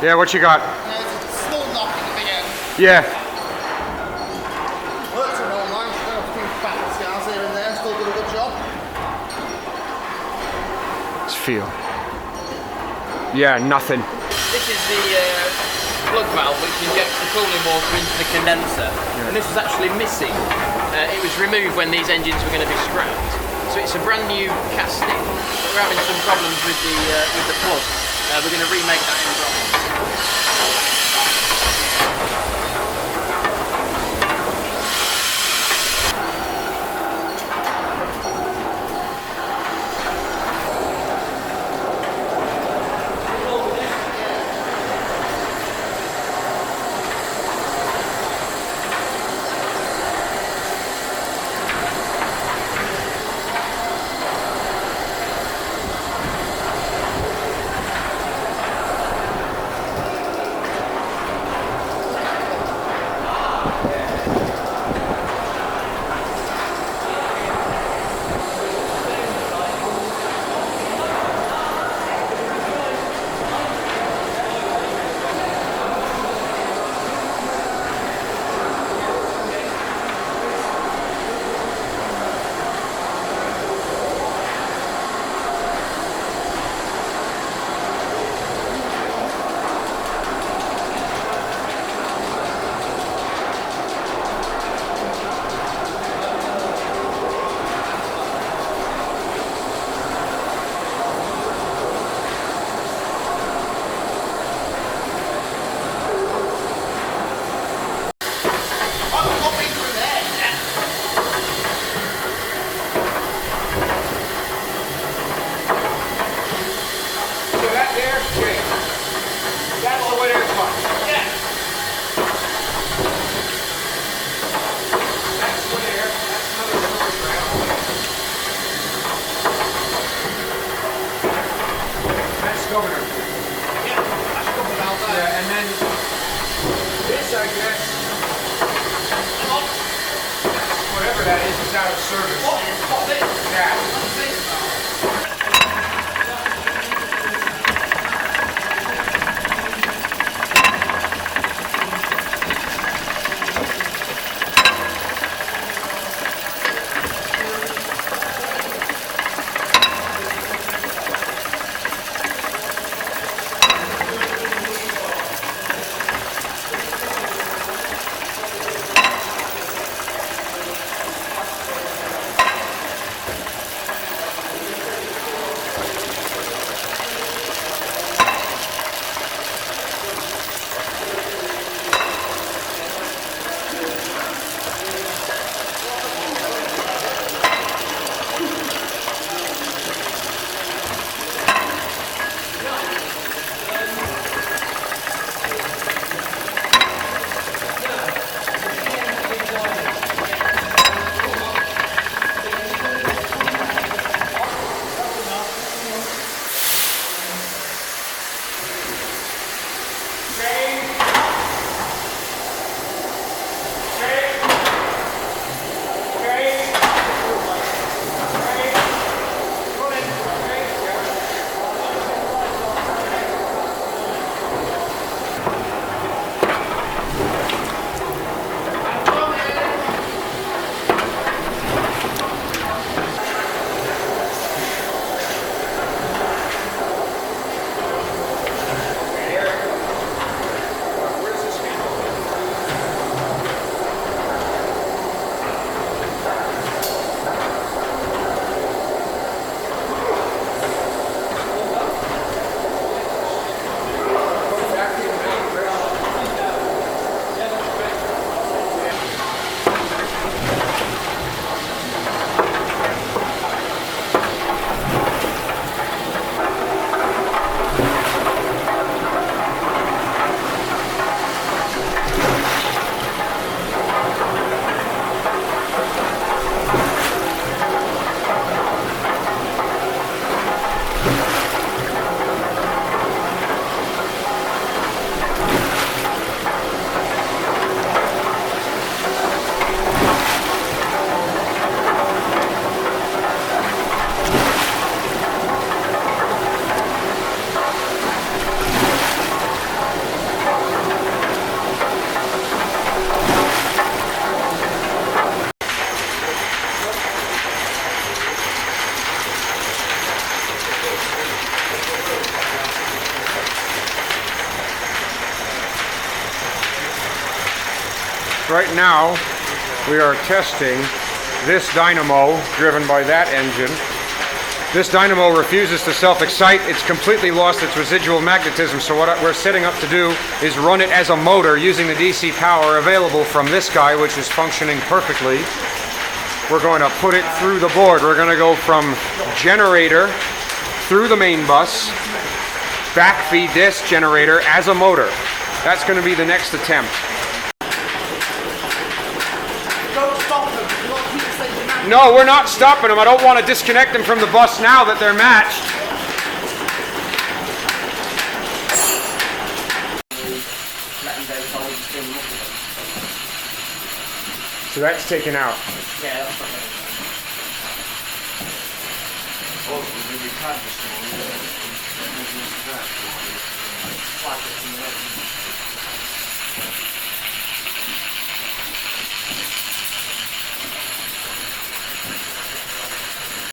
Yeah, what you got? There's a small knock at the big end. Yeah. Works on all line, got a few fat scars here and there, still did a good job. Let's feel. Yeah, nothing. This is the plug valve which injects the cooling water into the condenser, and this was actually missing. It was removed when these engines were going to be scrapped. So it's a brand new casting. We're having some problems with the plug. We're going to remake that in bronze. right now we are testing this dynamo driven by that engine. This dynamo refuses to self-excite. It's completely lost its residual magnetism, so what we're setting up to do is run it as a motor using the DC power available from this guy, which is functioning perfectly. We're going to put it through the board. We're going to go from generator through the main bus, backfeed this generator as a motor. That's going to be the next attempt. Don't stop them. You want to keep the same dynamic. No, we're not stopping them. I don't want to disconnect them from the bus now that they're matched. So that's taken out. Yeah, that's not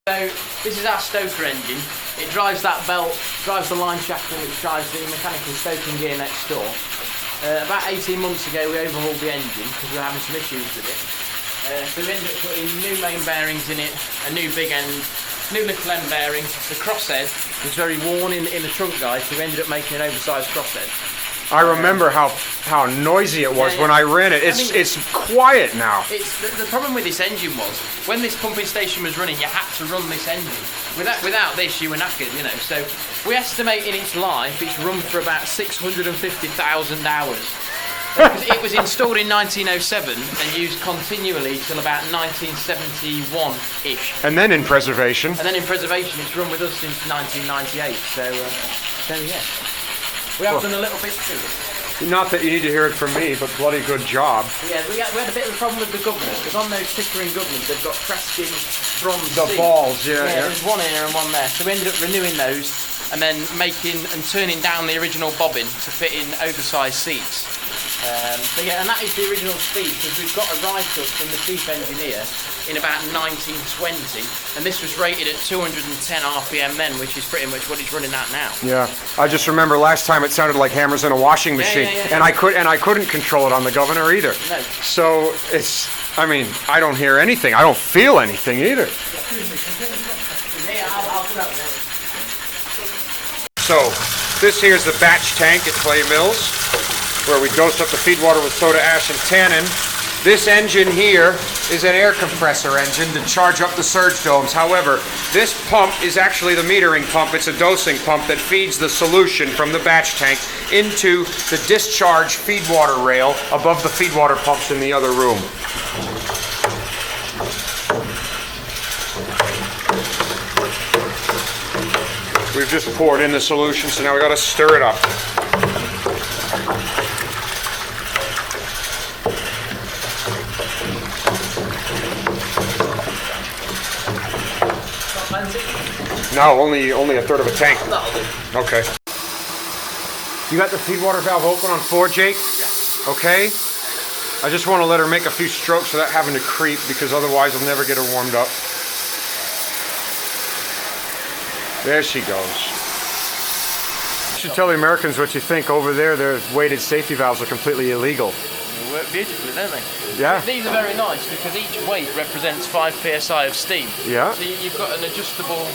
So this is our stoker engine. It drives that belt, drives the line shackle, which drives the mechanical stoking gear next door. About 18 months ago we overhauled the engine because we were having some issues with it. So we ended up putting new main bearings in it, a new big end, new little end bearing. The crosshead was very worn in the trunk guide, so we ended up making an oversized crosshead. I remember how noisy it was when I ran it. It's quiet now. It's the problem with this engine was when this pumping station was running, you had to run this engine. Without this, you were knackered, you know. So we estimate in its life it's run for about 650,000 hours. Because it was installed in 1907 and used continually till about 1971-ish. And then in preservation. And then in preservation, it's run with us since 1998. So yeah. We have done a little bit to it. Not that you need to hear it from me, but bloody good job. Yeah, we had a bit of a problem with the governors, because on those Pickering governors, they've got Kreskin bronze The seats. balls, yeah. There's one here and one there. So we ended up renewing those and then making and turning down the original bobbin to fit in oversized seats. So yeah, and that is the original speed, because we've got a write-up from the chief engineer in about 1920, and this was rated at 210 RPM then, which is pretty much what it's running at now. Yeah, I just remember last time it sounded like hammers in a washing machine, yeah. and I couldn't control it on the governor either. No. So it's, I mean, I don't hear anything. I don't feel anything either. Yeah, I'll put that there. So this here's the batch tank at Claymills, where we dose up the feed water with soda ash and tannin. This engine here is an air compressor engine to charge up the surge domes. However, this pump is actually the metering pump. It's a dosing pump that feeds the solution from the batch tank into the discharge feed water rail above the feed water pumps in the other room. We've just poured in the solution, so now we got to stir it up. No, only a third of a tank. That'll do. Okay. You got the feed water valve open on 4, Jake? Yeah. Okay. I just want to let her make a few strokes without having to creep, because otherwise I'll never get her warmed up. There she goes. You should tell the Americans what you think. Over there, their weighted safety valves are completely illegal. They work beautifully, don't they? Yeah. These are very nice because each weight represents 5 psi of steam. Yeah. So you've got an adjustable,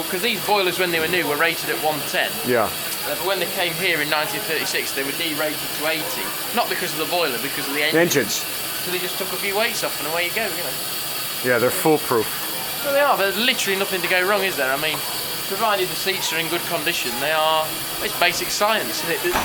because these boilers when they were new were rated at 110. Yeah. But when they came here in 1936, they were derated to 80. Not because of the boiler, because of the engine. Engines. So they just took a few weights off and away you go, you know. Yeah, they're foolproof. Well, they are. There's literally nothing to go wrong, is there? I mean, provided the seats are in good condition, they are. It's basic science, isn't it?